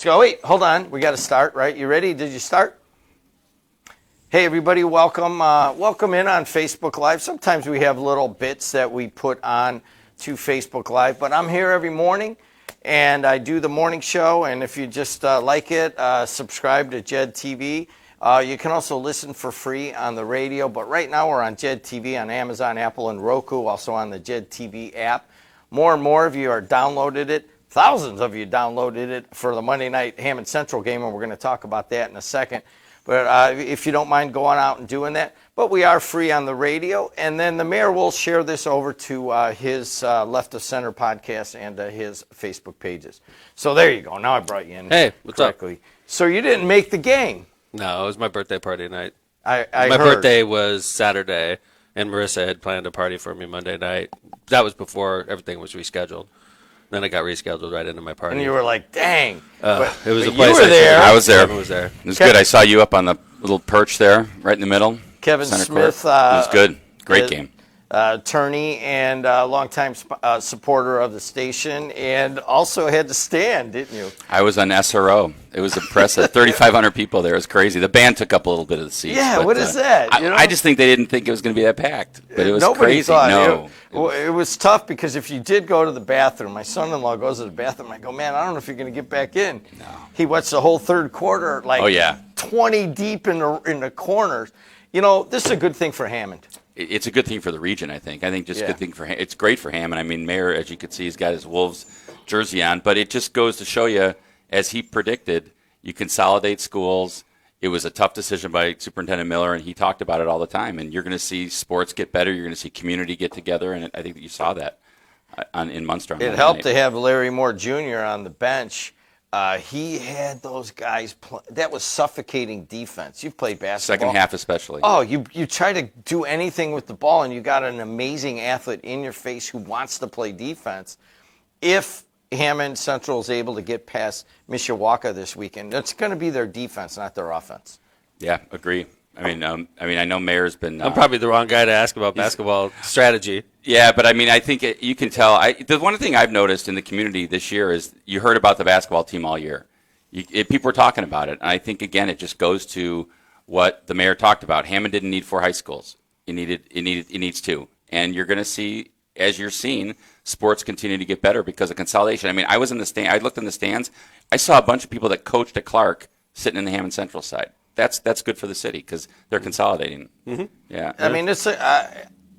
go. Wait, hold on. We got to start, right? You ready? Did you start? Hey, everybody. Welcome. Welcome in on Facebook Live. Sometimes we have little bits that we put on to Facebook Live, but I'm here every morning, and I do the morning show. And if you just like it, subscribe to JED TV. You can also listen for free on the radio, but right now we're on JED TV on Amazon, Apple, and Roku, also on the JED TV app. More and more of you are downloaded it. Thousands of you downloaded it for the Monday night Hammond Central game, and we're going to talk about that in a second. But if you don't mind going out and doing that. But we are free on the radio, and then the mayor will share this over to his Left of Center podcast and his Facebook pages. So there you go. Now I brought you in. Hey, what's correctly. up? So you didn't make the game. No, it was my birthday party night. My heard. Birthday was Saturday, and Marissa had planned a party for me Monday night. That was before everything was rescheduled. Then it got rescheduled right into my party. And you were like, dang. It was a place. You were there. I was there. Kevin was there. It was good. I saw you up on the little perch there, right in the middle. Kevin Center Smith. court. It was good. Great game. Attorney and longtime supporter of the station, and also had to stand, didn't you? I was on SRO. It was impressive. 3,500 people there. It was crazy. The band took up a little bit of the seats. Yeah, but, what is that? I just think they didn't think it was going to be that packed. But it was Nobody crazy. Thought No. It was tough because if you did go to the bathroom, my son-in-law goes to the bathroom, I go, man, I don't know if you're going to get back in. No. He watched the whole third quarter, like 20 deep in the corners. You know, this is a good thing for Hammond. It's a good thing for the region, I think. Good thing for it's great for Hammond. I mean, Mayor, as you could see, he's got his Wolves jersey on, but it just goes to show you, as he predicted, you consolidate schools. It was a tough decision by Superintendent Miller, and he talked about it all the time. And you're going to see sports get better. You're going to see community get together, and I think that you saw that in Munster. It helped to have Larry Moore Jr. on the bench. He had those guys. That was suffocating defense. You've played basketball. Second half especially. Oh, you try to do anything with the ball, and you got an amazing athlete in your face who wants to play defense. If Hammond Central is able to get past Mishawaka this weekend, that's going to be their defense, not their offense. Yeah, agree. I know Mayor's been. I'm probably the wrong guy to ask about basketball strategy. Yeah, but I think you can tell. The one thing I've noticed in the community this year is you heard about the basketball team all year. People were talking about it, and I think again it just goes to what the mayor talked about. Hammond didn't need 4 high schools. It needs 2, and you're going to see, as you're seeing, sports continue to get better because of consolidation. I mean, I was in the stand. I looked in the stands. I saw a bunch of people that coached at Clark sitting in the Hammond Central side. That's good for the city because they're consolidating. Mm-hmm. Yeah, I mean, it's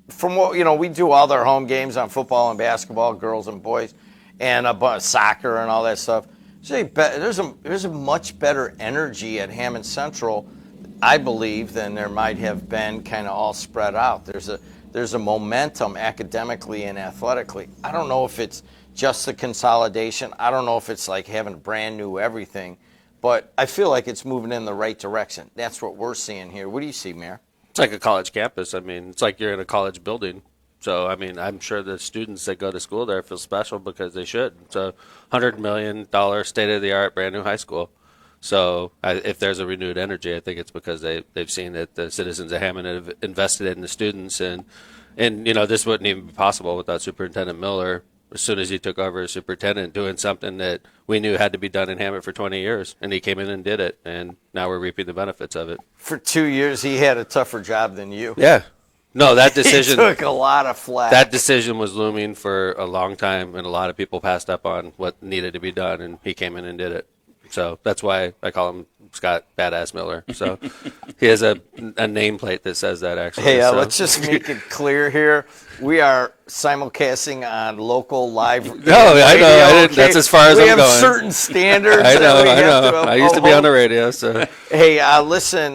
from what we do all their home games on football and basketball, girls and boys, and soccer and all that stuff. There's a much better energy at Hammond Central, I believe, than there might have been kind of all spread out. There's a momentum academically and athletically. I don't know if it's just the consolidation. I don't know if it's like having brand new everything. But I feel like it's moving in the right direction. That's what we're seeing here. What do you see, Mayor? It's like a college campus. I mean, it's like you're in a college building. So, I mean, I'm sure the students that go to school there feel special because they should. It's a $100 million state-of-the-art brand new high school. So if there's a renewed energy, I think it's because they've seen that the citizens of Hammond have invested in the students. And this wouldn't even be possible without Superintendent Miller. As soon as he took over as superintendent, doing something that we knew had to be done in Hammond for 20 years. And he came in and did it, and now we're reaping the benefits of it. For 2 years, he had a tougher job than you. Yeah. No, that decision. He took a lot of flack. That decision was looming for a long time, and a lot of people passed up on what needed to be done, and he came in and did it. So that's why I call him Scott Badass Miller. So he has a nameplate that says that, actually. Hey, let's just make it clear here. We are simulcasting on local live radio. I know. Okay? That's as far as I'm going. We have certain standards. I know. I used to be on the radio. So hey, listen,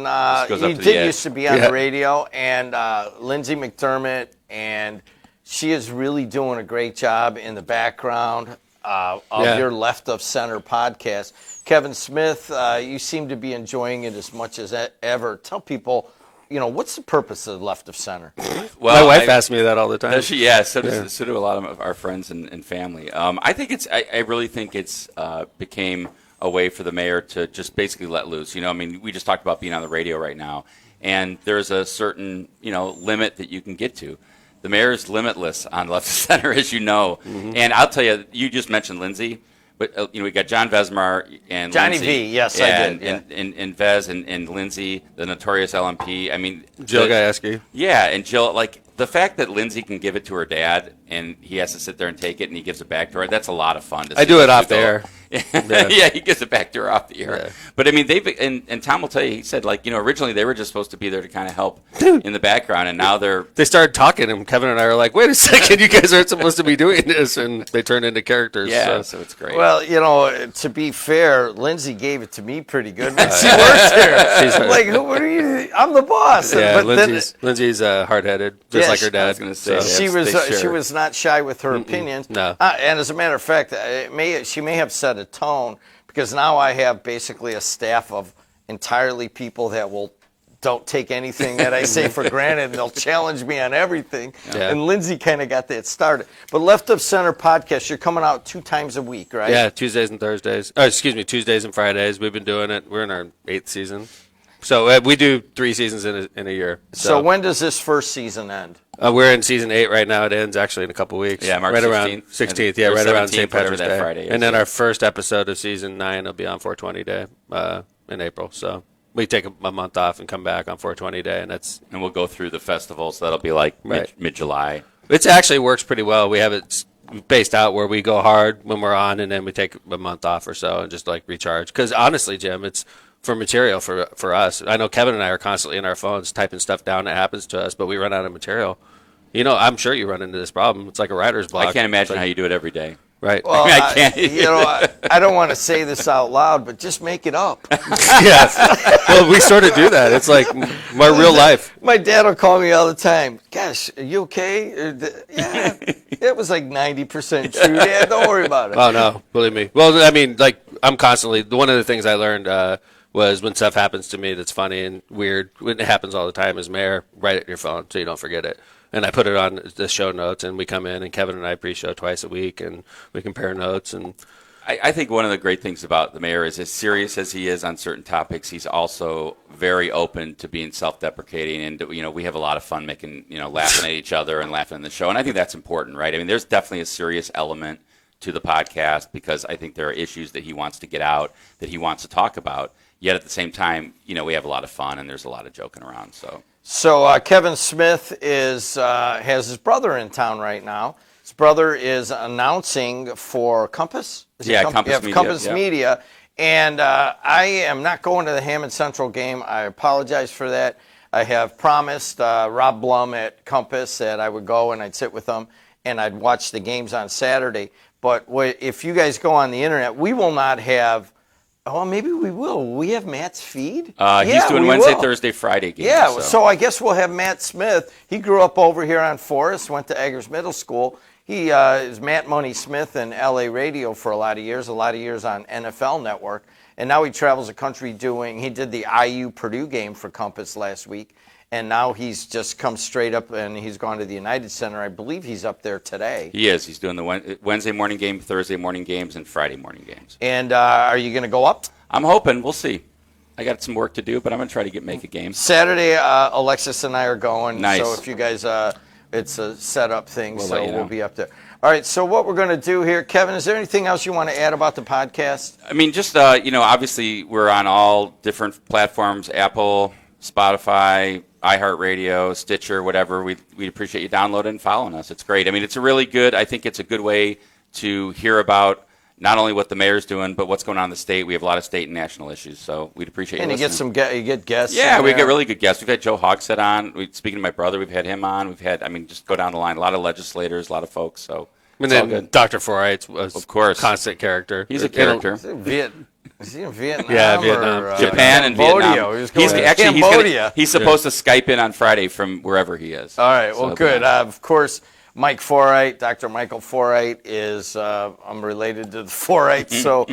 you did used to be on the radio, and Lindsay McDermott, and she is really doing a great job in the background of your Left of Center podcast. Kevin Smith, you seem to be enjoying it as much as ever. Tell people, what's the purpose of Left of Center? Well, my wife asks me that all the time. Does she? Yeah, so do a lot of our friends and family. I really think it's became a way for the mayor to just basically let loose. We just talked about being on the radio right now, and there's a certain limit that you can get to. The mayor's limitless on Left of Center, as you know. Mm-hmm. And I'll tell you, you just mentioned Lindsay. But we got John Vesmar and Johnny Lindsay, V, yes, I did, yeah. and Vez and Lindsay, the notorious LMP. I mean, Jill Gajewski. Yeah, and Jill, like the fact that Lindsay can give it to her dad and he has to sit there and take it and he gives it back to her. That's a lot of fun. I do it off the air. Yeah, he gives it back to her off the air. Yeah. But I mean, and Tom will tell you, he said, like, originally they were just supposed to be there to kind of help in the background, and now they started talking, and Kevin and I are like, wait a second, you guys aren't supposed to be doing this, and they turned into characters. Yeah, so it's great. Well, to be fair, Lindsay gave it to me pretty good when she works here. She's like, what are you? I'm the boss. Yeah, but Lindsay's hard-headed, just like her dad. I was going to say, she was not shy with her opinions. No. And as a matter of fact, she may have set a tone, because now I have basically a staff of entirely people that don't take anything that I say for granted, and they'll challenge me on everything. Yeah. And Lindsay kind of got that started. But Left of Center podcast, you're coming out 2 times a week, right? Yeah, Tuesdays and Thursdays. Oh, excuse me, Tuesdays and Fridays. We've been doing it. We're in our 8th season. So we do 3 seasons in a year. So when does this first season end? We're in season 8 right now. It ends actually in a couple weeks. Yeah, March right 16th. around 16th. Yeah, right around St. Patrick's Day. Friday is, and then our first episode of season 9 will be on 420 Day in April. So we take a month off and come back on 420 Day, and we'll go through the festival. So that'll be like mid-July. It actually works pretty well. We have it spaced out where we go hard when we're on, and then we take a month off or so and just like recharge. Because honestly, Jim, it's for material for us. I know Kevin and I are constantly in our phones typing stuff down that happens to us, but we run out of material. I'm sure you run into this problem. It's like a writer's block. I can't imagine how you do it every day. Right. Well, I can't. I don't want to say this out loud, but just make it up. Yeah. Well, we sort of do that. It's like my real life. My dad will call me all the time. Gosh, are you okay? Yeah, it was like 90% true, Dad. Don't worry about it. Oh, no. Believe me. Well, I mean, like, I'm constantly, one of the things I learned was when stuff happens to me that's funny and weird, when it happens all the time, is Mayor, write it in your phone so you don't forget it. And I put it on the show notes, and we come in, and Kevin and I pre-show twice a week, and we compare notes. And I think one of the great things about the mayor is, as serious as he is on certain topics, he's also very open to being self-deprecating, and we have a lot of fun making laughing at each other and laughing in the show, and I think that's important, right? I mean, there's definitely a serious element to the podcast because I think there are issues that he wants to get out, that he wants to talk about. Yet at the same time, we have a lot of fun and there's a lot of joking around. So Kevin Smith has his brother in town right now. His brother is announcing for Compass. Compass Media. And I am not going to the Hammond Central game. I apologize for that. I have promised Rob Blum at Compass that I would go and I'd sit with him and I'd watch the games on Saturday. But if you guys go on the internet, we will not have. Oh, maybe we will. We have Matt's feed? He's doing Wednesday, Thursday, Friday games. Yeah, so I guess we'll have Matt Smith. He grew up over here on Forest, went to Eggers Middle School. He is Matt Money Smith in LA radio for a lot of years on NFL Network. And now he travels the country he did the IU Purdue game for Compass last week. And now he's just come straight up and he's gone to the United Center. I believe he's up there today. He is. He's doing the Wednesday morning game, Thursday morning games, and Friday morning games. And are you going to go up? I'm hoping. We'll see. I got some work to do, but I'm going to try to make a game. Saturday, Alexis and I are going. Nice. So if you guys, it's a set-up thing, we'll be up there. All right, so what we're going to do here, Kevin, is there anything else you want to add about the podcast? I mean, just, obviously we're on all different platforms, Apple, Spotify, iHeartRadio, Stitcher, whatever. We appreciate you downloading and following us. It's great. I mean, I think it's a good way to hear about not only what the mayor's doing, but what's going on in the state. We have a lot of state and national issues, so we'd appreciate you listening. And you get guests. Yeah, we get really good guests. We've had Joe Hogsett on. Speaking to my brother, we've had him on. Just go down the line. A lot of legislators, a lot of folks. So and then Dr. Forsythe was, of course, constant character. He's a character. Is he in Vietnam? Yeah, Vietnam. Japan and Vietnam. Cambodia. He's supposed to Skype in on Friday from wherever he is. All right, well, good. Of course, Mike Forsythe, Dr. Michael Forsythe is, I'm related to the Forsythes, so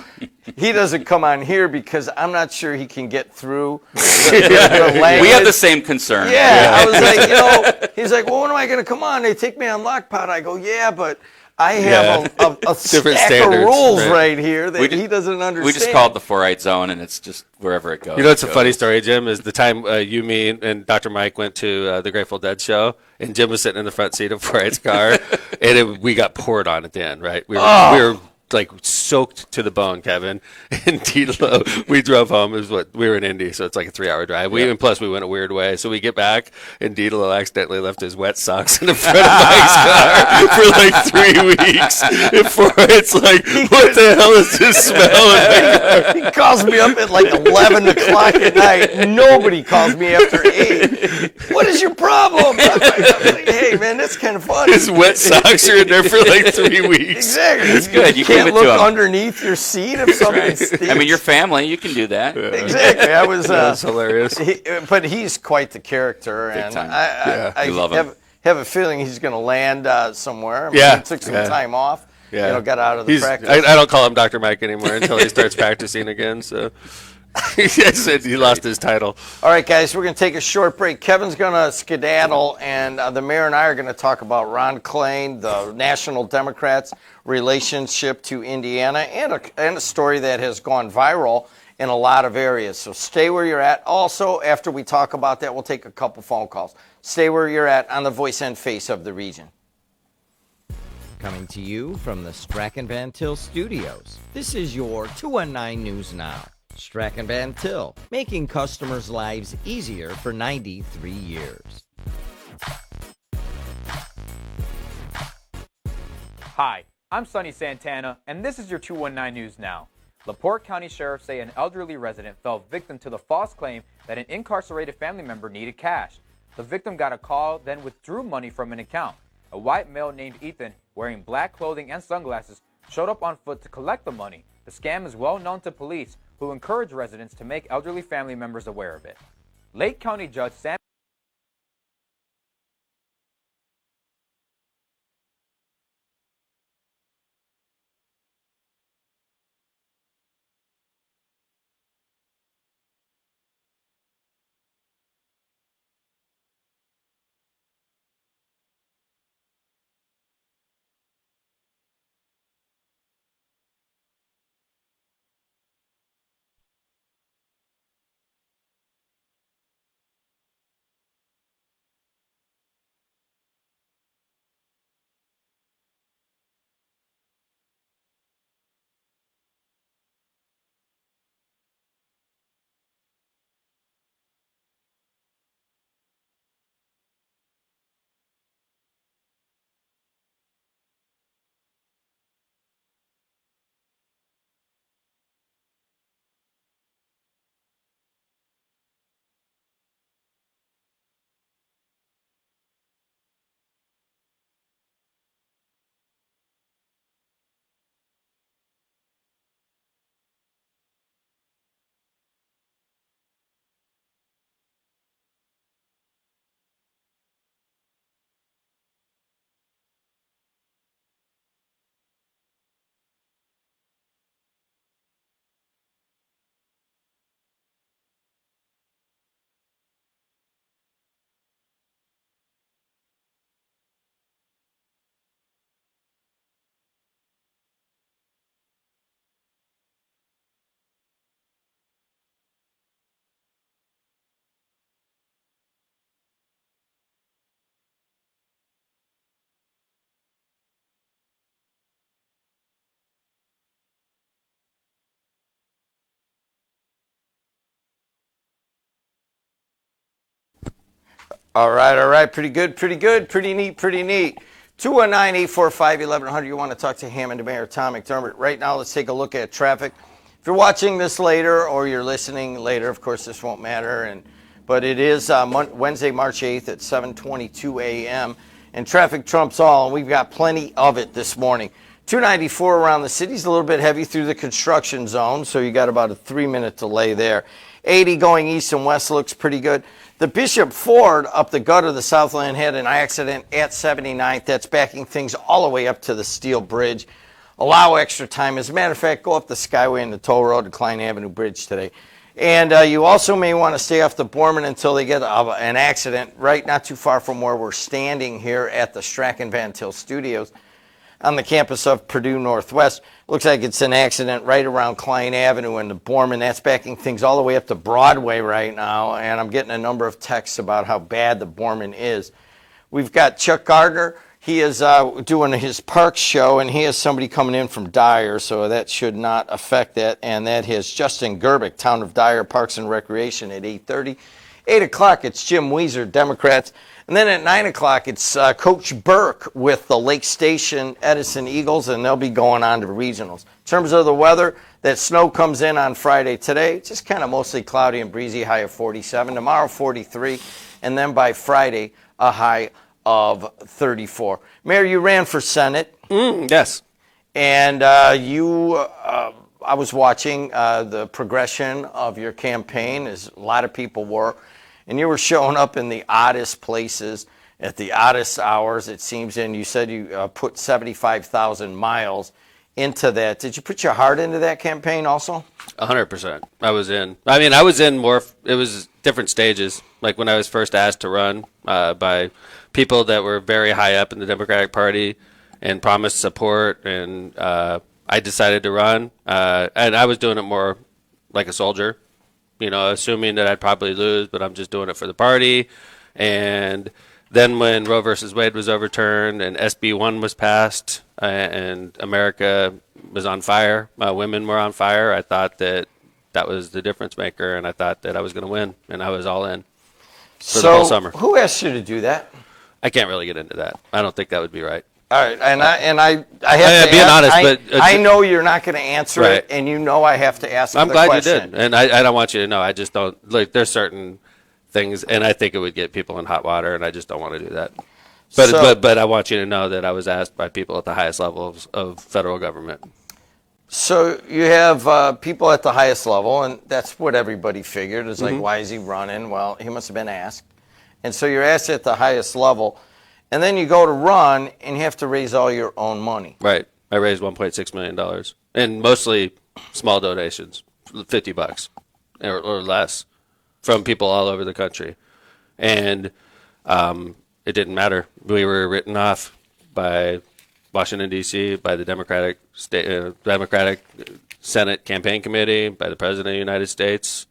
he doesn't come on here because I'm not sure he can get through the language. We have the same concern. Yeah, I was like, he's like, well, when am I going to come on? They take me on Lockpot. I go, yeah, but I have a stack of rules right here that he doesn't understand. We just call it the 4-8 zone, and it's just wherever it goes. You know, it's a funny story, Jim, is the time you, me, and Dr. Mike went to the Grateful Dead show, and Jim was sitting in the front seat of 4-8's car, and we got poured on at the end, right? We were like soaked to the bone, Kevin. In Tito, we drove home. It was we were in Indy, so it's like a 3-hour drive. And plus we went a weird way. So we get back, and Tito accidentally left his wet socks in the front of Mike's car for like 3 weeks. Before it's like, what the hell is this smell? He calls me up at like 11 o'clock at night. Nobody calls me after 8. What is your problem? I'm like, hey, man, that's kind of funny. His wet socks are in there for like 3 weeks. Exactly. It's good. You can't give it look to him. underneath your seat if something stinks. I mean, your family, you can do that. Exactly. I was. That's hilarious. But he's quite the character, Big and time. I You love him. have a feeling he's going to land somewhere. I mean, Yeah. he took some time off. Yeah. Got out of the practice. I don't call him Dr. Mike anymore until he starts practicing again. So he said he lost his title. All right, guys, we're going to take a short break. Kevin's going to skedaddle, and the mayor and I are going to talk about Ron Klain, the National Democrats' relationship to Indiana, and a story that has gone viral in a lot of areas. So stay where you're at. Also, after we talk about that, we'll take a couple phone calls. Stay where you're at on the voice and face of the region. Coming to you from the Strachan Van Til studios, this is your 219 News Now. Strachan Van Til, making customers' lives easier for 93 years. Hi, I'm Sonny Santana, and this is your 219 News Now. LaPorte County sheriffs say an elderly resident fell victim to the false claim that an incarcerated family member needed cash. The victim got a call, then withdrew money from an account. A white male named Ethan, wearing black clothing and sunglasses, showed up on foot to collect the money. The scam is well known to police, who encourage residents to make elderly family members aware of it. Lake County Judge Sam All right. Pretty good. Pretty neat. 219-845-1100. You want to talk to Hammond Mayor Tom McDermott. Right now, let's take a look at traffic. If you're watching this later or you're listening later, of course, this won't matter. But it is Wednesday, March 8th at 7:22 a.m. And traffic trumps all, and we've got plenty of it this morning. 294 around the city is a little bit heavy through the construction zone, so you got about a 3-minute delay there. 80 going east and west looks pretty good. The Bishop Ford up the gut of the Southland had an accident at 79th. That's backing things all the way up to the Steel Bridge. Allow extra time. As a matter of fact, go up the Skyway and the toll road to Klein Avenue Bridge today. And you also may want to stay off the Borman until they get an accident right not too far from where we're standing here at the Strachan Van Til Studios on the campus of Purdue Northwest. Looks like it's an accident right around Klein Avenue and the Borman. That's backing things all the way up to Broadway right now, and I'm getting a number of texts about how bad the Borman is. We've got Chuck Gardner. He is doing his park show, and he has somebody coming in from Dyer, so that should not affect that. And that is Justin Gerbic, Town of Dyer Parks and Recreation at 8:30. 8 o'clock, it's Jim Weezer, Democrats. And then at 9 o'clock, it's Coach Burke with the Lake Station Edison Eagles, and they'll be going on to regionals. In terms of the weather, that snow comes in on Friday today. Just kind of mostly cloudy and breezy, high of 47. Tomorrow, 43. And then by Friday, a high of 34. Mayor, you ran for Senate. Yes. And I was watching the progression of your campaign, as a lot of people were. And you were showing up in the oddest places at the oddest hours, it seems. And you said you put 75,000 miles into that. Did you put your heart into that campaign also? 100%. I was in more, it was different stages. Like when I was first asked to run by people that were very high up in the Democratic Party and promised support, and I decided to run. And I was doing it more like a soldier, assuming that I'd probably lose, but I'm just doing it for the party. And then when Roe versus Wade was overturned and SB 1 was passed and America was on fire, women were on fire, I thought that was the difference maker, and I thought that I was going to win, and I was all in for the whole summer. Who asked you to do that? I can't really get into that. I don't think that would be right. All right, and I have to being honest, I know you're not going to answer right. it, and I have to ask. I'm the glad question. you did, and I don't want you to know. I just don't like. There's certain things, and I think it would get people in hot water, and I just don't want to do that. But I want you to know that I was asked by people at the highest levels of federal government. So you have people at the highest level, and that's what everybody figured. It's like, why is he running? Well, he must have been asked, and so you're asked at the highest level. And then you go to run, and you have to raise all your own money. Right. I raised $1.6 million, and mostly small donations, $50 or less, from people all over the country. And it didn't matter. We were written off by Washington, D.C., by the Democratic Senate Campaign Committee, by the President of the United States.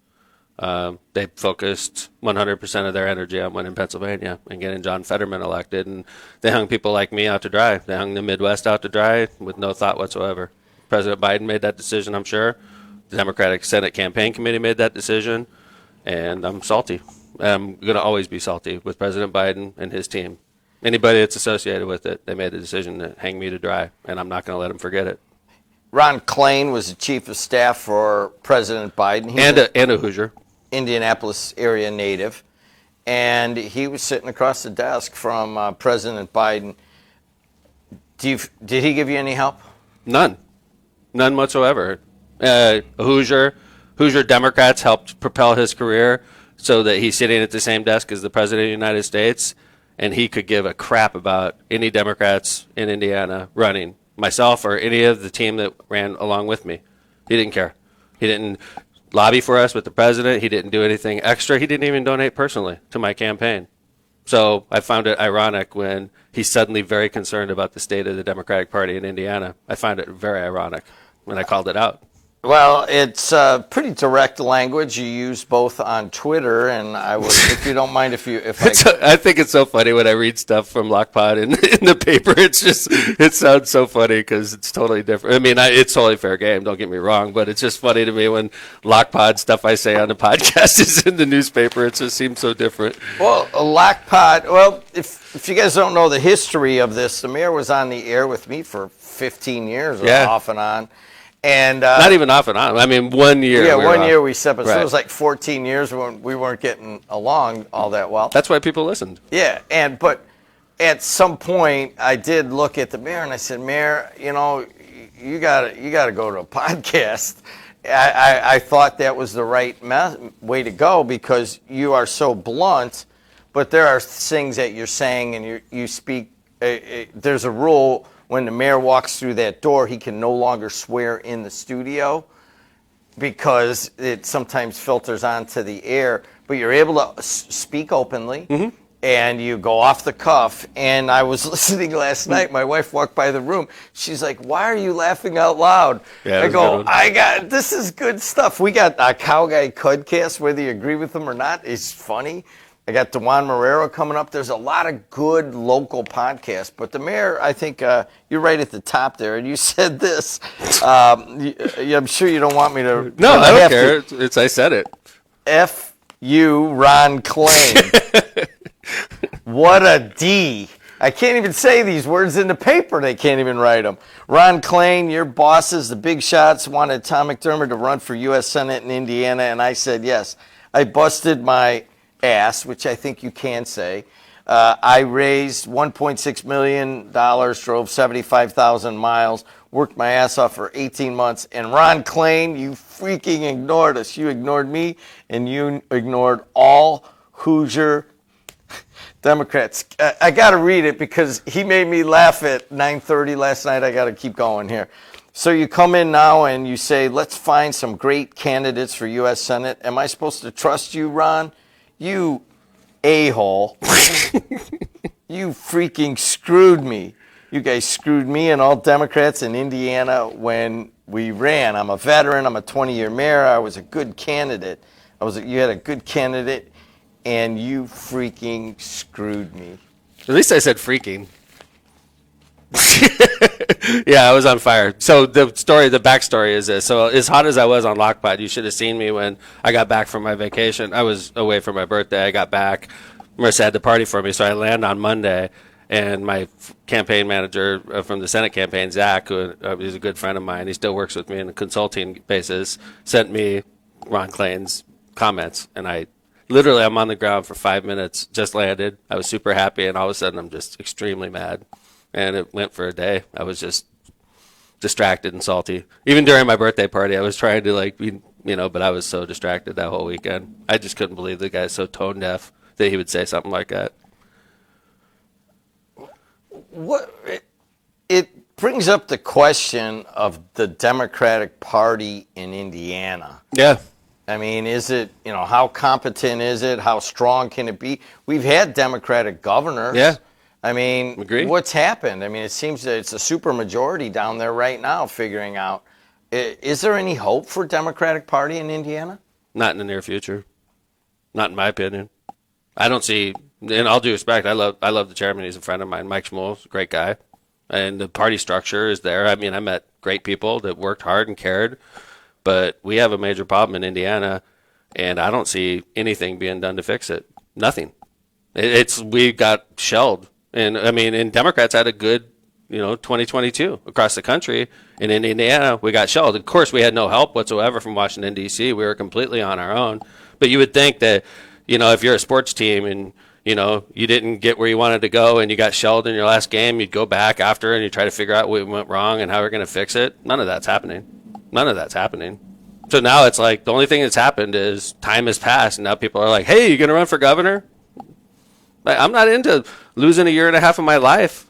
They focused 100% of their energy on winning Pennsylvania and getting John Fetterman elected, and they hung people like me out to dry. They hung the Midwest out to dry with no thought whatsoever. President Biden made that decision, I'm sure. The Democratic Senate Campaign Committee made that decision, and I'm salty. I'm going to always be salty with President Biden and his team. Anybody that's associated with it, they made the decision to hang me to dry, and I'm not going to let them forget it. Ron Klain was the chief of staff for President Biden. And a Hoosier. Indianapolis area native, and he was sitting across the desk from President Biden. Did he give you any help? None whatsoever. Hoosier Democrats helped propel his career so that he's sitting at the same desk as the President of the United States, and he could give a crap about any Democrats in Indiana running, myself or any of the team that ran along with me. He didn't care. He didn't lobby for us with the president. He didn't do anything extra. He didn't even donate personally to my campaign. So I found it ironic when he's suddenly very concerned about the state of the Democratic Party in Indiana. I find it very ironic when I called it out. Well, it's pretty direct language. You use both on Twitter, and I would, if you don't mind, I think it's so funny when I read stuff from Lockpod in the paper. It sounds so funny because it's totally different. I mean, it's totally fair game. Don't get me wrong, but it's just funny to me when Lockpod stuff I say on the podcast is in the newspaper. It just seems so different. Well, Lockpod. Well, if you guys don't know the history of this, the mayor was on the air with me for 15 years, off and on. And not even off and on. I mean, 1 year. Yeah, 1 year we separated. Right. So it was like 14 years when we weren't getting along all that well. That's why people listened. Yeah, but at some point I did look at the mayor and I said, Mayor, you got to go to a podcast. I thought that was the right way to go because you are so blunt, but there are things that you're saying and you speak. There's a rule. When the mayor walks through that door, he can no longer swear in the studio because it sometimes filters onto the air. But you're able to speak openly, and you go off the cuff. And I was listening last night. My wife walked by the room. She's like, "Why are you laughing out loud?" Yeah, I go, this is good stuff. We got a Cow Guy Cudcast, whether you agree with him or not, is funny. I got Juan Marrero coming up. There's a lot of good local podcasts. But the mayor, I think you're right at the top there. And you said this. I'm sure you don't want me to. No, I don't have care. to. It's I said it. F you, Ron Klain. What a D. I can't even say these words in the paper. They can't even write them. Ron Klain, your bosses, the big shots, wanted Tom McDermott to run for U.S. Senate in Indiana, and I said yes. I busted my ass, which I think you can say. I raised $1.6 million, drove 75,000 miles, worked my ass off for 18 months, and Ron Klain, you freaking ignored us. You ignored me, and you ignored all Hoosier Democrats. I got to read it because he made me laugh at 9:30 last night. I got to keep going here. So you come in now and you say, let's find some great candidates for U.S. Senate. Am I supposed to trust you, Ron? You a-hole. You freaking screwed me. You guys screwed me and all Democrats in Indiana when we ran. I'm a veteran. I'm a 20-year mayor. I was a good candidate. You had a good candidate. And you freaking screwed me. At least I said freaking. Yeah, I was on fire. So the backstory is this. So as hot as I was on Lockpot, you should have seen me when I got back from my vacation. I was away for my birthday. I got back. Marissa had the party for me, so I land on Monday. And my campaign manager from the Senate campaign, Zach, who is a good friend of mine, he still works with me on a consulting basis, sent me Ron Klain's comments. And I'm on the ground for 5 minutes, just landed. I was super happy, and all of a sudden I'm just extremely mad. And it went for a day. I was just distracted and salty. Even during my birthday party, I was trying to but I was so distracted that whole weekend. I just couldn't believe the guy's so tone deaf that he would say something like that. It brings up the question of the Democratic Party in Indiana. Yeah. I mean, is it, how competent is it? How strong can it be? We've had Democratic governors. Yeah. I mean, Agree. What's happened? I mean, it seems that it's a supermajority down there right now figuring out. Is there any hope for Democratic Party in Indiana? Not in the near future. Not in my opinion. I don't see, in all due respect, I love the chairman. He's a friend of mine. Mike Schmull's a great guy. And the party structure is there. I mean, I met great people that worked hard and cared. But we have a major problem in Indiana, and I don't see anything being done to fix it. Nothing. We got shelled. And Democrats had a good, 2022 across the country. And in Indiana, we got shelled. Of course, we had no help whatsoever from Washington, D.C. We were completely on our own. But you would think that, if you're a sports team and, you didn't get where you wanted to go and you got shelled in your last game, you'd go back after and you try to figure out what went wrong and how we're going to fix it. None of that's happening. So now it's like the only thing that's happened is time has passed, and now people are like, hey, you going to run for governor? Like, I'm not into losing a year and a half of my life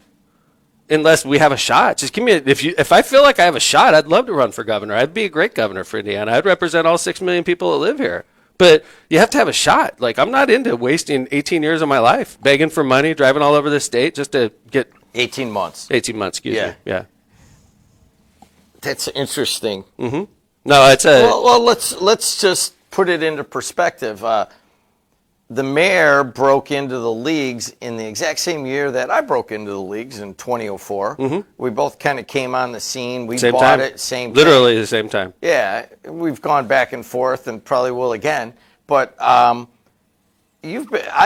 unless we have a shot. Just give me if I feel like I have a shot, I'd love to run for governor. I'd be a great governor for Indiana. I'd represent all 6 million people that live here. But you have to have a shot. Like, I'm not into wasting 18 years of my life begging for money, driving all over the state just to get 18 months. 18 months, excuse me. Yeah. That's interesting. Mm-hmm. No, it's a well. Let's just put it into perspective. The mayor broke into the leagues in the exact same year that I broke into the leagues in 2004. Mm-hmm. We both kind of came on the scene. We bought it same time. Literally the same time. Yeah, we've gone back and forth and probably will again. But I've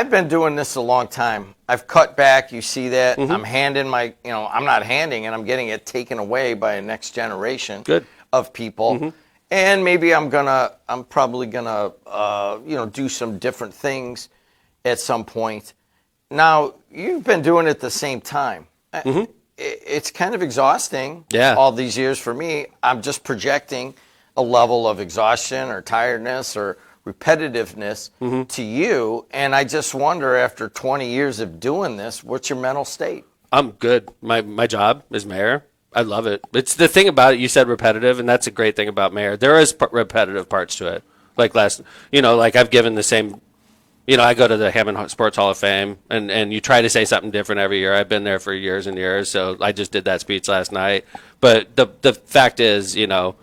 been doing this a long time. I've cut back. You see that? Mm-hmm. I'm handing I'm not handing it. I'm getting it taken away by a next generation of people. Mm-hmm. And maybe I'm probably gonna do some different things at some point. Now, you've been doing it at the same time. Mm-hmm. It's kind of exhausting. Yeah. All these years for me. I'm just projecting a level of exhaustion or tiredness or repetitiveness to you, and I just wonder, after 20 years of doing this, what's your mental state? I'm good. My job is mayor. I love it. It's the thing about it. You said repetitive, and that's a great thing about mayor. There is repetitive parts to it. Like I've given the same. I go to the Hammond Sports Hall of Fame, and you try to say something different every year. I've been there for years and years, so I just did that speech last night. But the fact is, I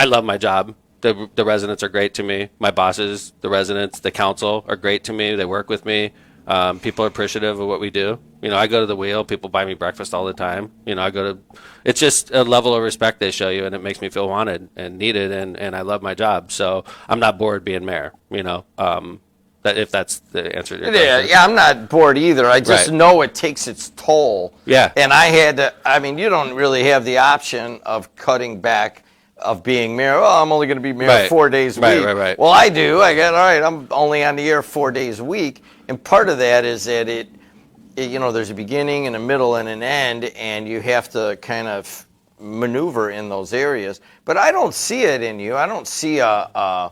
love my job. The residents are great to me. My bosses, the residents, the council are great to me. They work with me. People are appreciative of what we do. I go to the wheel. People buy me breakfast all the time. It's just a level of respect they show you, and it makes me feel wanted and needed, and I love my job. So I'm not bored being mayor, if that's the answer to your question. Yeah, I'm not bored either. I just know it takes its toll. Yeah. And I had to, you don't really have the option of cutting back of being mayor. Oh, I'm only going to be mayor 4 days a week. Right. Well, I do. I'm only on the air 4 days a week. And part of that is that there's a beginning and a middle and an end, and you have to kind of maneuver in those areas. But I don't see it in you. I don't see you're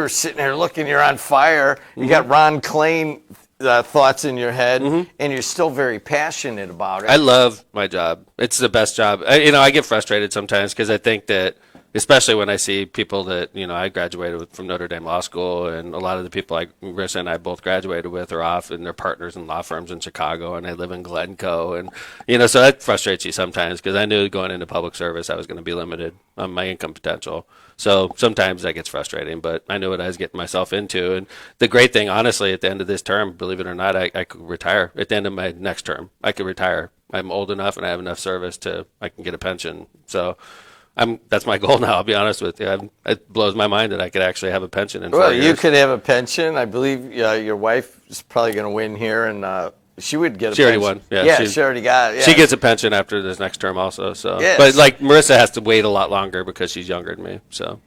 sitting there looking, you're on fire. You got Ron Klain thoughts in your head, and you're still very passionate about it. I love my job. It's the best job. I get frustrated sometimes because I think that, especially when I see people that, I graduated from Notre Dame Law School, and a lot of the people Marissa and I both graduated with are off, and they're partners in law firms in Chicago, and I live in Glencoe. And, so that frustrates you sometimes because I knew going into public service I was going to be limited on my income potential. So sometimes that gets frustrating, but I knew what I was getting myself into. And the great thing, honestly, at the end of this term, believe it or not, I could retire. At the end of my next term, I could retire. I'm old enough and I have enough service I can get a pension. So that's my goal now, I'll be honest with you. It blows my mind that I could actually have a pension in 4 years. You could have a pension. I believe your wife is probably going to win here, and she would get a pension. She already won. Yeah, she already got it. Yeah. She gets a pension after this next term also. So, yes. But Marissa has to wait a lot longer because she's younger than me. So,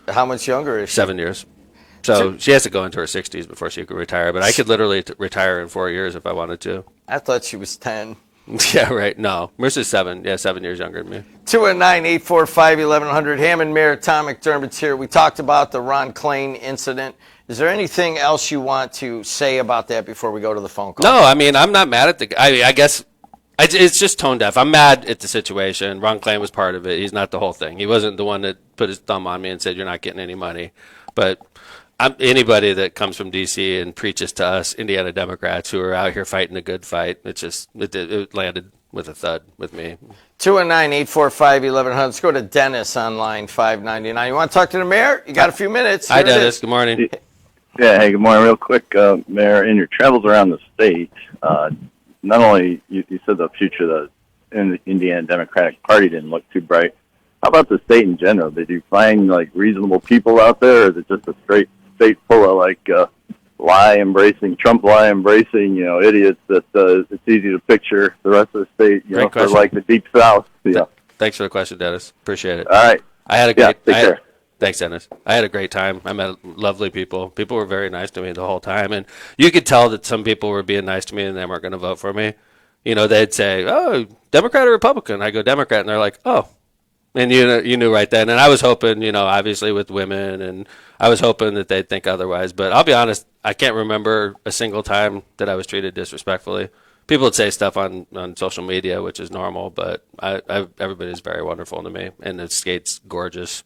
how much younger is she? 7 years. So she has to go into her 60s before she could retire. But I could literally retire in 4 years if I wanted to. I thought she was 10. Yeah, right. No, Marissa's 7. Yeah, 7 years younger than me. 219-845-1100. Hammond Mayor Tom McDermott's here. We talked about the Ron Klain incident. Is there anything else you want to say about that before we go to the phone call? No, I'm not mad at the guy. I guess it's just tone deaf. I'm mad at the situation. Ron Klain was part of it. He's not the whole thing. He wasn't the one that put his thumb on me and said, you're not getting any money. But anybody that comes from D.C. and preaches to us Indiana Democrats who are out here fighting a good fight, it landed with a thud with me. 219-845-1100. Let's go to Dennis on line 599. You want to talk to the mayor? You got a few minutes. Hi, Dennis. Good morning. Yeah, hey, good morning. Real quick, Mayor, in your travels around the state, not only you said the future of the Indiana Democratic Party didn't look too bright. How about the state in general? Did you find reasonable people out there, or is it just a straight state full of Trump lie embracing, idiots that it's easy to picture the rest of the state, for the Deep South? Yeah. Thanks for the question, Dennis. Appreciate it. All right. I had a great. Take care. Thanks, Dennis. I had a great time. I met lovely people. People were very nice to me the whole time, and you could tell that some people were being nice to me and they weren't going to vote for me. They'd say, "Oh, Democrat or Republican?" I go Democrat, and they're like, "Oh." And you knew right then. And I was hoping, obviously with women, and I was hoping that they'd think otherwise. But I'll be honest, I can't remember a single time that I was treated disrespectfully. People would say stuff on social media, which is normal, but everybody's very wonderful to me, and the state's gorgeous.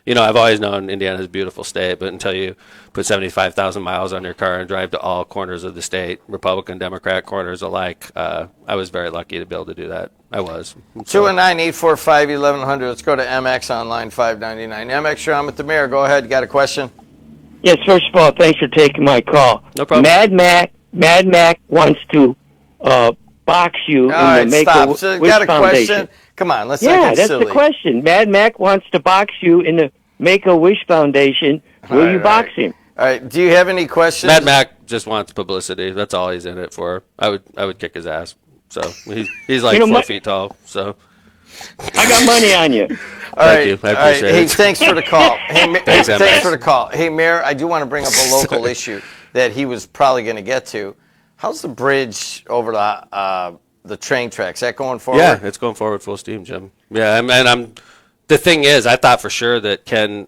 I've always known Indiana's a beautiful state, but until you put 75,000 miles on your car and drive to all corners of the state, Republican, Democrat corners alike, I was very lucky to be able to do that. I was. 219-845-1100. Let's go to MX on line 599. MX, you're on with the mayor. Go ahead. You got a question? Yes, first of all, thanks for taking my call. No problem. Mad Mac wants to box you in the Make-A-Wish got a Foundation. Question? Come on, let's not get that's silly. the question. Mad Mac wants to box you in the Make-A-Wish Foundation. Will you box him? All right. Do you have any questions? Mad Mac just wants publicity. That's all he's in it for. I would kick his ass. So he's 4 feet tall. So I got money on you. Thank you. I appreciate it. Hey, thanks for the call. Hey, Thanks for the call. Hey, Mayor, I do want to bring up a local issue that he was probably going to get to. How's the bridge over the train tracks? Is that going forward? Yeah, it's going forward full steam, Jim. Yeah, and the thing is, I thought for sure that Ken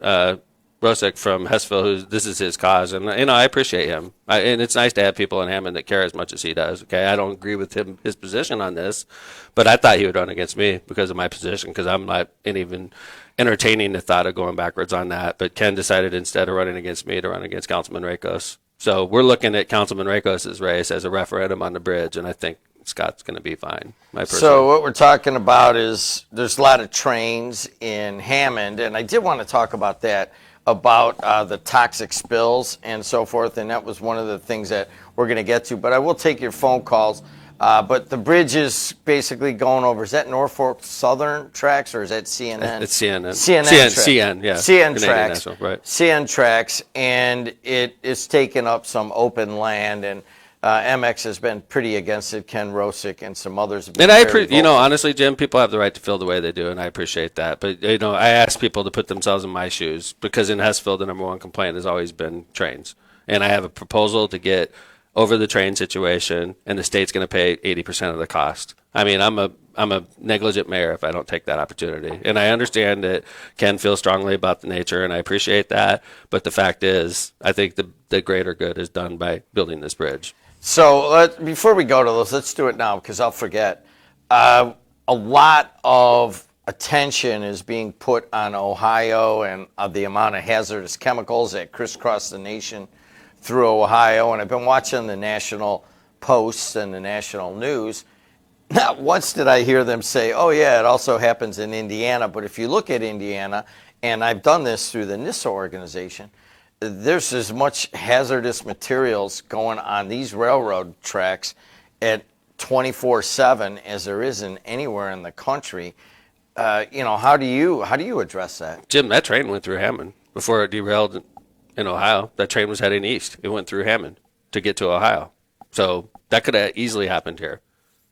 Rosick from Hessville, this is his cause, and I appreciate him. And it's nice to have people in Hammond that care as much as he does. Okay, I don't agree with his position on this, but I thought he would run against me because of my position, because I'm not even entertaining the thought of going backwards on that. But Ken decided instead of running against me to run against Councilman Rakos. So we're looking at Councilman Rakos' race as a referendum on the bridge, and I think Scott's going to be fine. So what we're talking about is there's a lot of trains in Hammond, and I did want to talk about that, about the toxic spills and so forth, and that was one of the things that we're going to get to. But I will take your phone calls. But the bridge is basically going over. Is that Norfolk Southern tracks or is that CNN? It's CNN. CNN, yeah. CN Canadian tracks. National, right. CN tracks, and it is taking up some open land, and MX has been pretty against it. Ken Rosick and some others have been And honestly, Jim, people have the right to feel the way they do, and I appreciate that. But I ask people to put themselves in my shoes, because in Hessfield, the number one complaint has always been trains, and I have a proposal to get over the train situation, and the state's going to pay 80% of the cost. I mean, I'm a negligent mayor if I don't take that opportunity. And I understand that Ken feels strongly about the nature, and I appreciate that. But the fact is, I think the greater good is done by building this bridge. So before we go to those, let's do it now because I'll forget. A lot of attention is being put on Ohio and the amount of hazardous chemicals that crisscross the nation through Ohio, and I've been watching the national posts and the national news. Not once did I hear them say, oh yeah, it also happens in Indiana, but if you look at Indiana, and I've done this through the NISA organization, there's as much hazardous materials going on these railroad tracks at 24/7 as there isn't anywhere in the country. How do you address that? Jim, that train went through Hammond before it derailed in Ohio. That train was heading east. It went through Hammond to get to Ohio. So that could have easily happened here.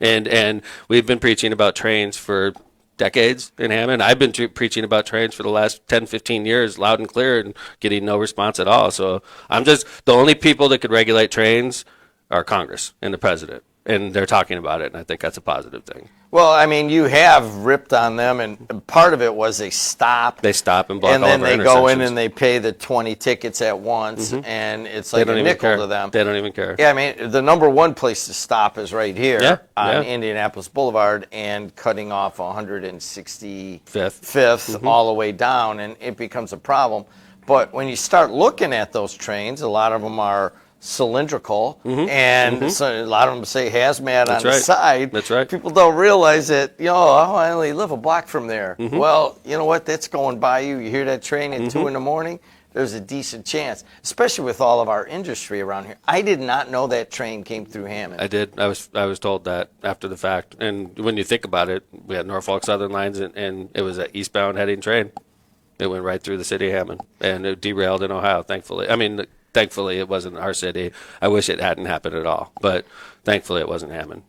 And we've been preaching about trains for decades in Hammond. I've been preaching about trains for the last 10, 15 years, loud and clear, and getting no response at all. So the only people that could regulate trains are Congress and the president. And they're talking about it, and I think that's a positive thing. Well, I mean, you have ripped on them, and part of it was they stop. They stop and block all of our intersections. And then they go in intersections. and they pay the 20 tickets at once, and it's like They a don't even nickel care. to them. They don't even care. Yeah, I mean, the number one place to stop is right here Yeah, on yeah. Indianapolis Boulevard and cutting off 165th Fifth. all the way down, and it becomes a problem. But when you start looking at those trains, a lot of them are cylindrical, and so a lot of them say hazmat on the right. side. That's right. People don't realize that, I only live a block from there. Well, you know what? That's going by you. You hear that train at 2 in the morning, there's a decent chance, especially with all of our industry around here. I did not know that train came through Hammond. I did. I was told that after the fact. And when you think about it, we had Norfolk Southern lines, and it was an eastbound heading train. It went right through the city of Hammond, and it derailed in Ohio, thankfully. I mean, thankfully, it wasn't our city. I wish it hadn't happened at all, but thankfully, it wasn't Hammond.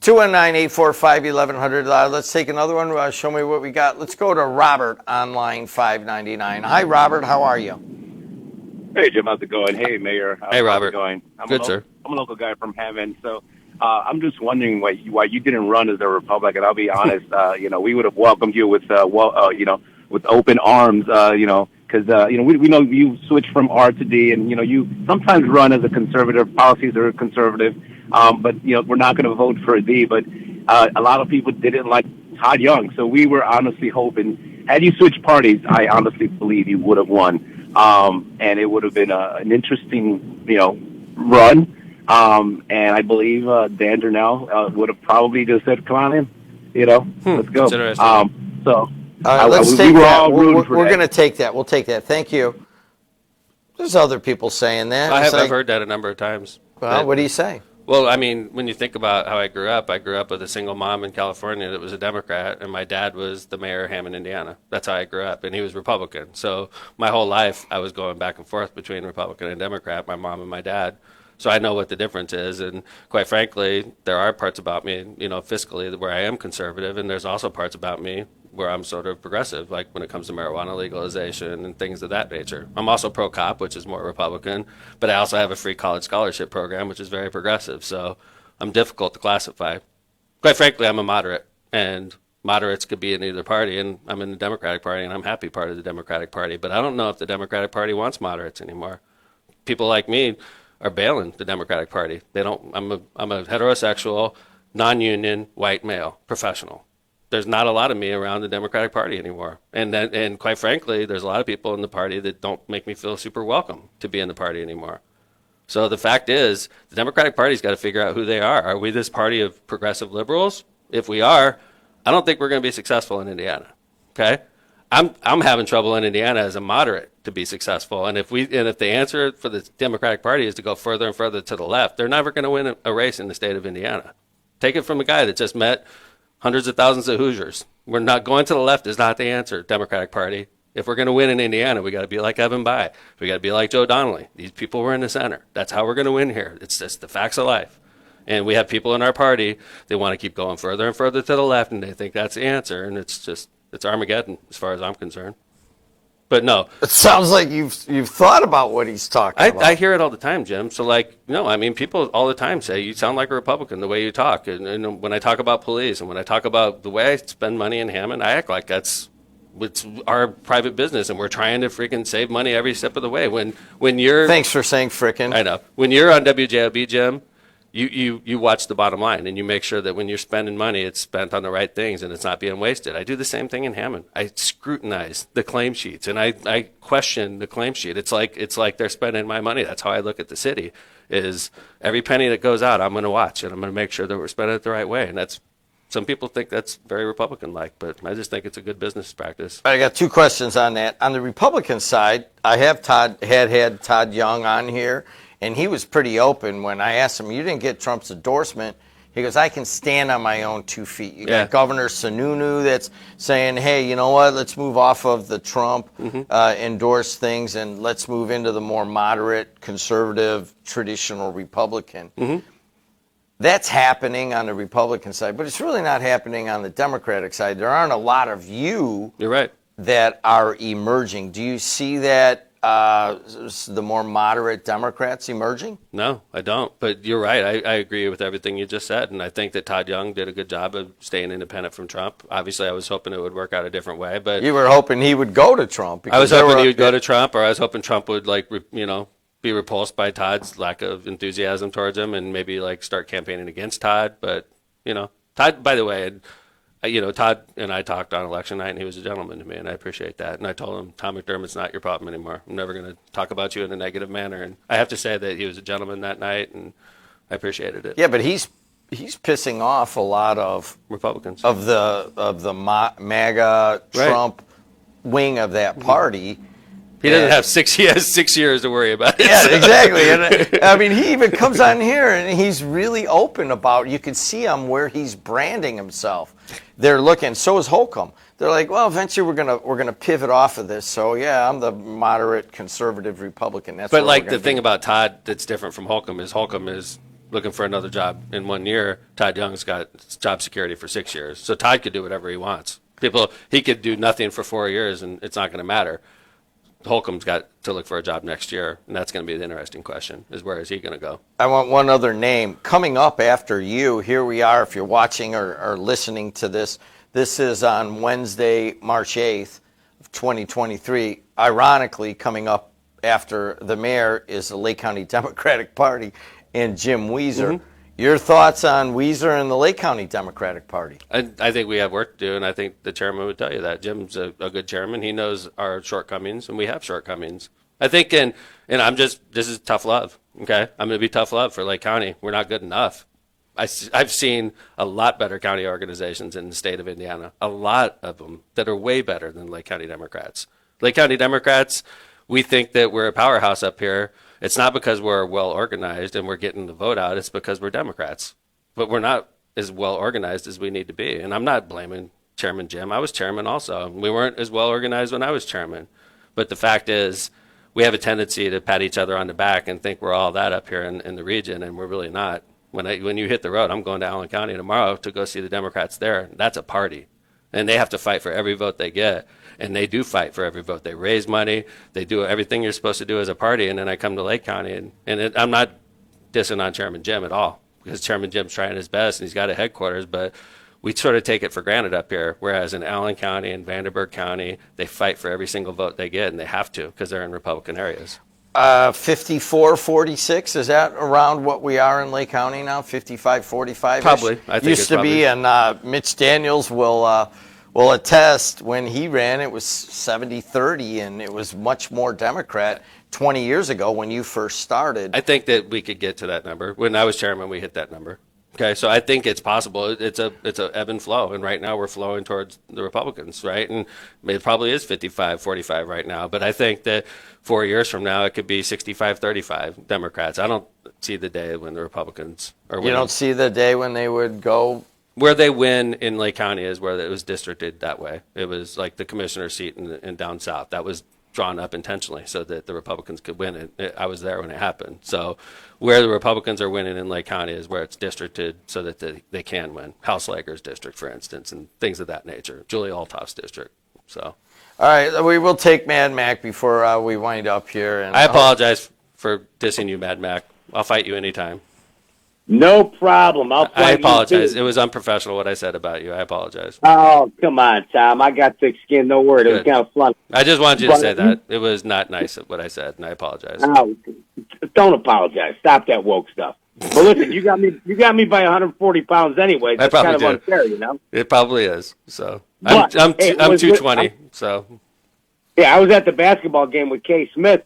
219-845-1100. Let's take another one. Show me what we got. Let's go to Robert on line 599. Hi, Robert. How are you? Hey, Jim. How's it going? Hey, Mayor. Hey, Robert. How's it going? Good, sir. I'm a local guy from Hammond, so I'm just wondering why you didn't run as a Republican. I'll be honest. We would have welcomed you with open arms. Because we know you switched from R to D, and you sometimes run as a conservative. Policies are conservative, but we're not going to vote for a D. But a lot of people didn't like Todd Young, so we were honestly hoping, had you switched parties, I honestly believe you would have won, and it would have been an interesting run. And I believe Dan Durnell would have probably just said, "Come on in, let's go." So. Let's we take were that. all rooting for We're that. going to take that. We'll take that. Thank you. There's other people saying that. I've heard that a number of times. Well, what do you say? Well, I mean, when you think about how I grew up with a single mom in California that was a Democrat, and my dad was the mayor of Hammond, Indiana. That's how I grew up, and he was Republican. So my whole life, I was going back and forth between Republican and Democrat, my mom and my dad. So I know what the difference is, and quite frankly, there are parts about me, fiscally, where I am conservative, and there's also parts about me where I'm sort of progressive, like when it comes to marijuana legalization and things of that nature. I'm also pro-cop, which is more Republican, but I also have a free college scholarship program, which is very progressive. So I'm difficult to classify. Quite frankly, I'm a moderate, and moderates could be in either party, and I'm in the Democratic Party, and I'm happy part of the Democratic Party. But I don't know if the Democratic Party wants moderates anymore. People like me are bailing the Democratic Party. They don't. I'm a heterosexual, non-union, white male, professional. There's not a lot of me around the Democratic Party anymore. And quite frankly, there's a lot of people in the party that don't make me feel super welcome to be in the party anymore. So the fact is, the Democratic Party's got to figure out who they are. Are we this party of progressive liberals? If we are, I don't think we're going to be successful in Indiana. Okay? I'm having trouble in Indiana as a moderate to be successful. And if the answer for the Democratic Party is to go further and further to the left, they're never going to win a race in the state of Indiana. Take it from a guy that just met hundreds of thousands of Hoosiers. We're not going to the left is not the answer, Democratic Party. If we're going to win in Indiana, we got to be like Evan Bayh. We got to be like Joe Donnelly. These people were in the center. That's how we're going to win here. It's just the facts of life. And we have people in our party, they want to keep going further and further to the left, and they think that's the answer. And it's Armageddon as far as I'm concerned. But no. It sounds like you've thought about what he's talking about. I hear it all the time, Jim. So, people all the time say, you sound like a Republican the way you talk. And when I talk about police and when I talk about the way I spend money in Hammond, I act like it's our private business and we're trying to freaking save money every step of the way. When you're... Thanks for saying frickin'. I know. When you're on WJOB, Jim, you watch the bottom line and you make sure that when you're spending money, it's spent on the right things and it's not being wasted. I do the same thing in Hammond. I scrutinize the claim sheets and I question the claim sheet. It's like they're spending my money. That's how I look at the city. Is every penny that goes out, I'm going to watch and I'm going to make sure that we're spending it the right way. And that's some people think that's very Republican-like, but I just think it's a good business practice. I got two questions on that. On the Republican side, I have had Todd Young on here. And he was pretty open when I asked him, you didn't get Trump's endorsement. He goes, I can stand on my own 2 feet. You got Governor Sununu that's saying, hey, you know what, let's move off of the Trump endorsed things and let's move into the more moderate, conservative, traditional Republican. That's happening on the Republican side, but it's really not happening on the Democratic side. There aren't a lot of You're right. that are emerging. Do you see that? The more moderate Democrats emerging? No, I don't. But you're right. I agree with everything you just said. And I think that Todd Young did a good job of staying independent from Trump. Obviously, I was hoping it would work out a different way. But you were hoping he would go to Trump. I was hoping he would go to Trump, or I was hoping Trump would, be repulsed by Todd's lack of enthusiasm towards him and maybe, start campaigning against Todd. But, Todd, by the way, Todd and I talked on election night, and he was a gentleman to me, and I appreciate that. And I told him, Tom McDermott's not your problem anymore. I'm never going to talk about you in a negative manner. And I have to say that he was a gentleman that night, and I appreciated it. Yeah, but he's pissing off a lot of Republicans of the MAGA Trump wing of that party. He doesn't have 6 years. He has 6 years to worry about it. Yeah, exactly. And I mean, he even comes on here and he's really open about. You can see him where he's branding himself. They're looking. So is Holcomb. They're like, well, eventually we're gonna pivot off of this. So yeah, I'm the moderate conservative Republican. That's. But the thing about Todd that's different from Holcomb is looking for another job in 1 year. Todd Young's got job security for 6 years. So Todd could do whatever he wants. He could do nothing for 4 years and it's not going to matter. Holcomb's got to look for a job next year, and that's going to be the interesting question, is where is he going to go? I want one other name. Coming up after you, here we are, if you're watching or listening to this, this is on Wednesday, March 8th of 2023. Ironically, coming up after the mayor is the Lake County Democratic Party and Jim Weezer. Your thoughts on Weezer and the Lake County Democratic Party? I think we have work to do, and I think the chairman would tell you that. Jim's a good chairman. He knows our shortcomings, and we have shortcomings. I think, and this is tough love, okay? I'm going to be tough love for Lake County. We're not good enough. I've seen a lot better county organizations in the state of Indiana, a lot of them that are way better than Lake County Democrats. Lake County Democrats, we think that we're a powerhouse up here. It's not because we're well organized and we're getting the vote out. It's because we're Democrats. But we're not as well organized as we need to be. And I'm not blaming Chairman Jim. I was chairman also. We weren't as well organized when I was chairman. But the fact is, we have a tendency to pat each other on the back and think we're all that up here in the region, and we're really not. When you hit the road, I'm going to Allen County tomorrow to go see the Democrats there. That's a party. And they have to fight for every vote they get. And they do fight for every vote. They raise money. They do everything you're supposed to do as a party. And then I come to Lake County, I'm not dissing on Chairman Jim at all, because Chairman Jim's trying his best and he's got a headquarters. But we sort of take it for granted up here, whereas in Allen County and Vanderburgh County, they fight for every single vote they get, and they have to because they're in Republican areas. 54-46, is that around what we are in Lake County now? 55-45? Probably. I think used to be, and Mitch Daniels will will attest, when he ran, it was 70-30, and it was much more Democrat 20 years ago when you first started. I think that we could get to that number. When I was chairman, we hit that number. Okay, so I think it's possible. It's a ebb and flow, and right now we're flowing towards the Republicans, right? And it probably is 55-45 right now, but I think that 4 years from now it could be 65-35 Democrats. I don't see the day when the Republicans are winning. You don't see the day when they would go. Where they win in Lake County is where it was districted that way. It was like the commissioner seat in down south. That was drawn up intentionally so that the Republicans could win it. I was there when it happened. So where the Republicans are winning in Lake County is where it's districted so that they can win. House Lager's district, for instance, and things of that nature. Julie Altoff's district. So, all right, we will take Mad Mac before we wind up here. And I apologize for dissing you, Mad Mac. I'll fight you anytime. No problem. I apologize. It was unprofessional what I said about you. I apologize. Oh, come on, Tom. I got thick skin. No worry. It was kind of fun. I just wanted you to say that. It was not nice what I said, and I apologize. Oh, don't apologize. Stop that woke stuff. But listen, you got me by 140 pounds anyway. That's kind of unfair, you know? It probably is. So but, I'm 220. So yeah, I was at the basketball game with Kay Smith.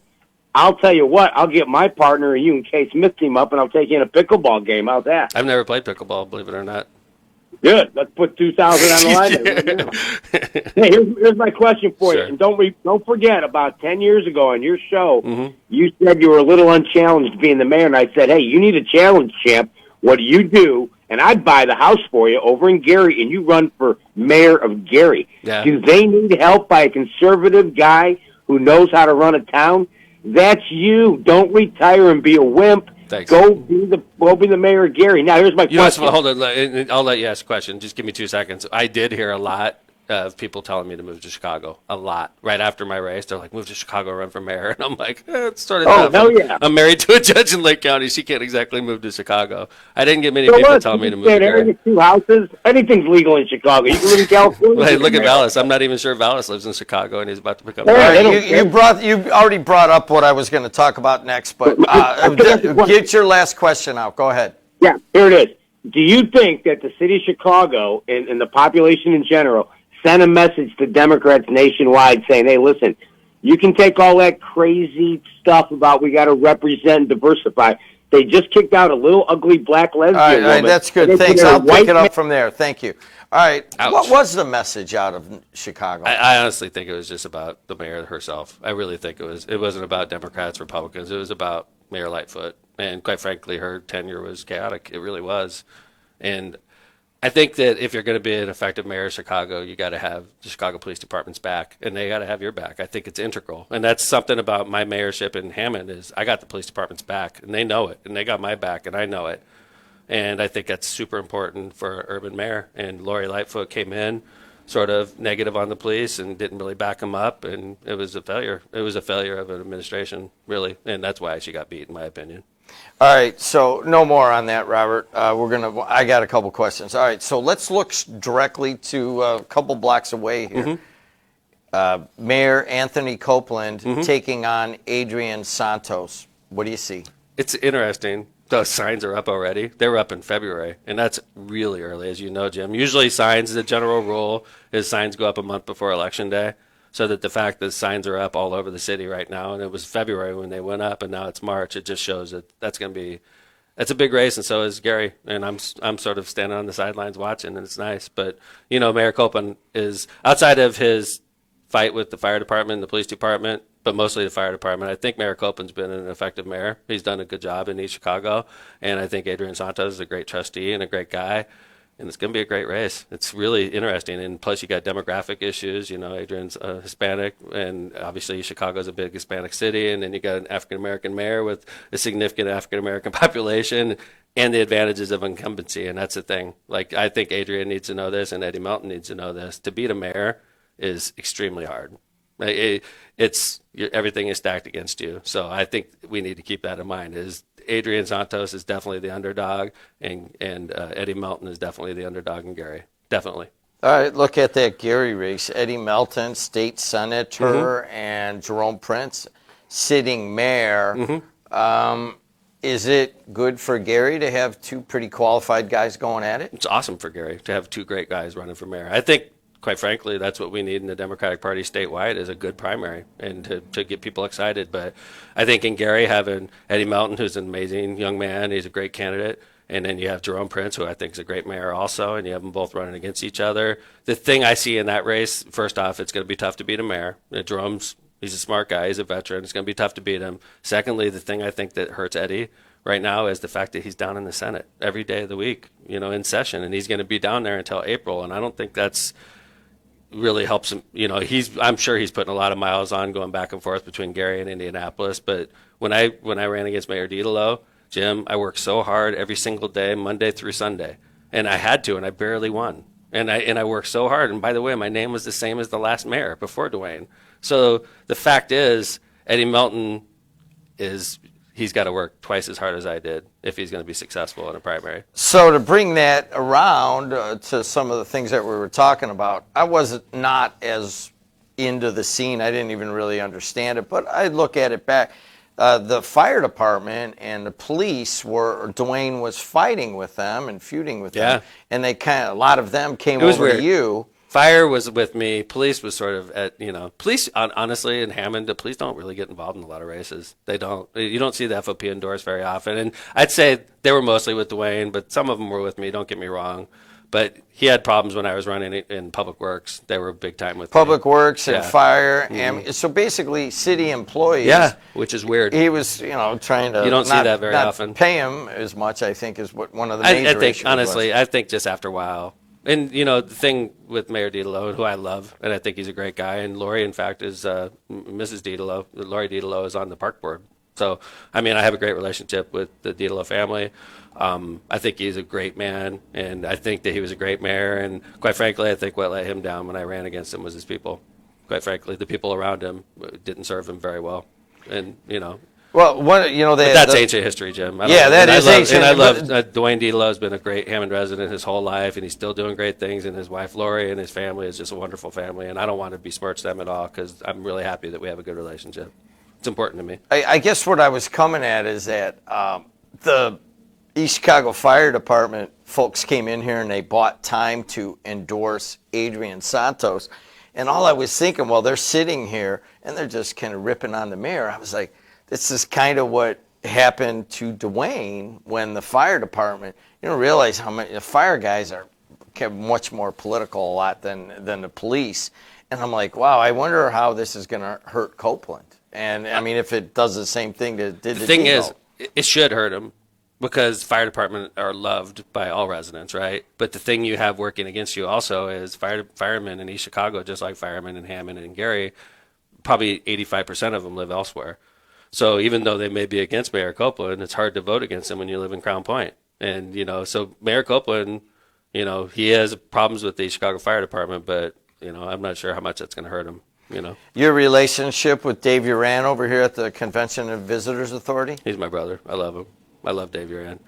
I'll tell you what, I'll get my partner and you and Kay Smith team up, and I'll take you in a pickleball game. How's that? I've never played pickleball, believe it or not. Good. Let's put 2,000 on the line. Hey, here's my question for you. And don't forget, about 10 years ago on your show, you said you were a little unchallenged being the mayor, and I said, hey, you need a challenge, champ. What do you do? And I'd buy the house for you over in Gary, and you run for mayor of Gary. Yeah. Do they need help by a conservative guy who knows how to run a town? That's you. Don't retire and be a wimp. Thanks. Go be the mayor of Gary. Now, here's my question. Hold on. I'll let you ask a question. Just give me 2 seconds. I did hear a lot of people telling me to move to Chicago. A lot. Right after my race, they're like, move to Chicago, run for mayor. And I'm like, it's sort of tough. Hell yeah. I'm married to a judge in Lake County. She can't exactly move to Chicago. I didn't get many people telling me to move to Gary. 2 houses. Anything's legal in Chicago. You can live in California. Hey, look at Vallis. I'm not even sure Vallis lives in Chicago, and he's about to become you already brought up what I was going to talk about next, but get your last question out. Go ahead. Yeah, here it is. Do you think that the city of Chicago and the population in general send a message to Democrats nationwide saying, hey, listen, you can take all that crazy stuff about we got to represent and diversify. They just kicked out a little ugly black lesbian woman. All right, that's good. Thanks. I'll pick it up from there. Thank you. All right. Ouch. What was the message out of Chicago? I honestly think it was just about the mayor herself. I really think it wasn't about Democrats, Republicans. It was about Mayor Lightfoot. And quite frankly, her tenure was chaotic. It really was. And I think that if you're going to be an effective mayor of Chicago, you got to have the Chicago Police Department's back, and they got to have your back. I think it's integral, and that's something about my mayorship in Hammond is I got the police department's back, and they know it, and they got my back, and I know it, and I think that's super important for an urban mayor. And Lori Lightfoot came in sort of negative on the police and didn't really back them up, and it was a failure. It was a failure of an administration, really, and that's why she got beat, in my opinion. All right, so no more on that, Robert. I got a couple questions. All right, so let's look directly to a couple blocks away here. Mayor Anthony Copeland taking on Adrian Santos. What do you see? It's interesting. The signs are up already. They were up in February, and that's really early, as you know, Jim. Usually signs, the general rule is signs go up a month before Election Day. So that the fact that signs are up all over the city right now, and it was February when they went up, and now it's March, it just shows that that's a big race, and so is Gary. And I'm sort of standing on the sidelines watching, and it's nice. But Mayor Copeland is outside of his fight with the fire department and the police department, but mostly the fire department. I think Mayor Copeland's been an effective mayor. He's done a good job in East Chicago, and I think Adrian Santos is a great trustee and a great guy. And it's going to be a great race. It's really interesting. And plus, you got demographic issues. Adrian's Hispanic, and obviously Chicago's a big Hispanic city. And then you got an African-American mayor with a significant African-American population and the advantages of incumbency. And that's the thing. I think Adrian needs to know this, and Eddie Melton needs to know this. To beat a mayor is extremely hard. Everything is stacked against you. So I think we need to keep that in mind. Adrian Santos is definitely the underdog, and Eddie Melton is definitely the underdog in Gary. Definitely. All right, look at that Gary race. Eddie Melton, state senator, and Jerome Prince, sitting mayor. Is it good for Gary to have two pretty qualified guys going at it? It's awesome for Gary to have two great guys running for mayor. I think quite frankly, that's what we need in the Democratic Party statewide is a good primary and to get people excited. But I think in Gary, having Eddie Melton, who's an amazing young man, he's a great candidate. And then you have Jerome Prince, who I think is a great mayor also, and you have them both running against each other. The thing I see in that race, first off, it's going to be tough to beat a mayor. He's a smart guy. He's a veteran. It's going to be tough to beat him. Secondly, the thing I think that hurts Eddie right now is the fact that he's down in the Senate every day of the week, in session, and he's going to be down there until April. And I don't think that's really helps him. I'm sure he's putting a lot of miles on going back and forth between Gary and Indianapolis. But when I ran against Mayor DiDello, Jim, I worked so hard every single day, Monday through Sunday, and I had to, and I barely won. And I worked so hard. And by the way, my name was the same as the last mayor before Dwayne. So the fact is, Eddie Melton he's got to work twice as hard as I did if he's going to be successful in a primary. So to bring that around to some of the things that we were talking about, I was not as into the scene. I didn't even really understand it, but I look at it back. The fire department and the police Dwayne was fighting with them and feuding with them. And a lot of them came over to you. Fire was with me. Police was sort of police, honestly, in Hammond, the police don't really get involved in a lot of races. They don't. You don't see the FOP endorse very often. And I'd say they were mostly with Dwayne, but some of them were with me, don't get me wrong. But he had problems when I was running in Public Works. They were big time with Public Works and fire. Mm-hmm. And so basically city employees. Yeah, which is weird. He was, trying to you don't see that very often. Pay him as much, I think, is what one of the major I think, issues honestly, was. I think just after a while. And, the thing with Mayor DiDello, who I love, and I think he's a great guy, and Lori, in fact, is Mrs. DiDello. Lori DiDello is on the park board. So, I have a great relationship with the DiDello family. I think he's a great man, and I think that he was a great mayor. And quite frankly, I think what let him down when I ran against him was his people. Quite frankly, the people around him didn't serve him very well. And, Well, but that's ancient history, Jim. That is ancient. And I love Dwayne DiDello has been a great Hammond resident his whole life, and he's still doing great things. And his wife Lori and his family is just a wonderful family. And I don't want to besmirch them at all because I'm really happy that we have a good relationship. It's important to me. I guess what I was coming at is that the East Chicago Fire Department folks came in here and they bought time to endorse Adrian Santos. And all I was thinking, well, they're sitting here and they're just kind of ripping on the mayor. I was like, this is kind of what happened to Dwayne when the fire department, you don't realize how many the fire guys are much more political a lot than the police. And I'm like, wow, I wonder how this is going to hurt Copeland. And if it does the same thing that did the thing is, it should hurt him because fire department are loved by all residents, right? But the thing you have working against you also is firemen in East Chicago, just like firemen in Hammond and Gary, probably 85% of them live elsewhere. So even though they may be against Mayor Copeland, it's hard to vote against him when you live in Crown Point. And, so Mayor Copeland, he has problems with the Chicago Fire Department, but, I'm not sure how much that's going to hurt him, Your relationship with Dave Uran over here at the Convention and Visitors Authority? He's my brother. I love him. I love Dave Uran.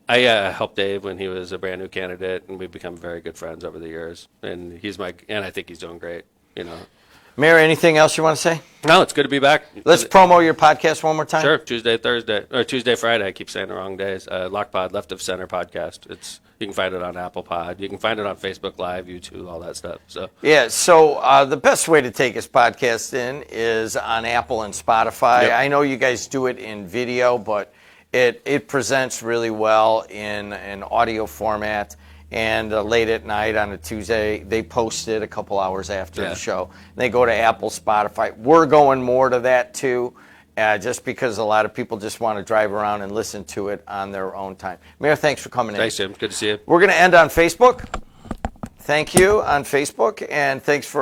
I helped Dave when he was a brand new candidate, and we've become very good friends over the years. And I think he's doing great, Mayor, anything else you want to say? No, it's good to be back. Let's promo your podcast one more time. Sure. Tuesday, Friday. I keep saying the wrong days. Lockpod, Left of Center podcast. You can find it on Apple Pod. You can find it on Facebook Live, YouTube, all that stuff. So the best way to take his podcast in is on Apple and Spotify. Yep. I know you guys do it in video, but it presents really well in an audio format. And late at night on a Tuesday, they post it a couple hours after the show. They go to Apple, Spotify. We're going more to that, too, just because a lot of people just want to drive around and listen to it on their own time. Mayor, thanks for coming in. Thanks, Jim. Good to see you. We're going to end on Facebook. Thank you on Facebook, and thanks for